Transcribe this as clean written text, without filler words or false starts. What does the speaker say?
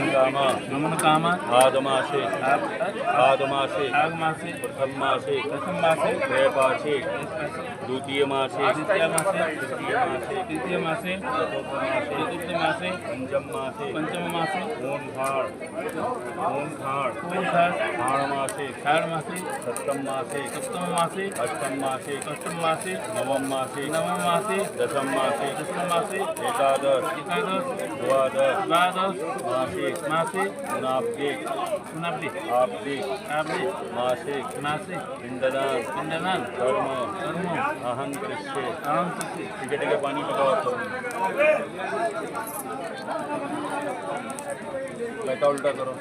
नमन काम आगमासे आगमासे आगमासे प्रथम मासे त्रयपासे द्वितीय मासे तृतीय मासे चतुर्थ मासे पंचम मासे ओंकार षाढ़ मासे सप्तम मासे अष्टम मासे नवम मासे दशम मासे एकादश द्वादश मासे उनाब्दे मासे पिंडदान कर्म अहं कृष्य ठीक है पानी पकाओ बैठा उल्टा करो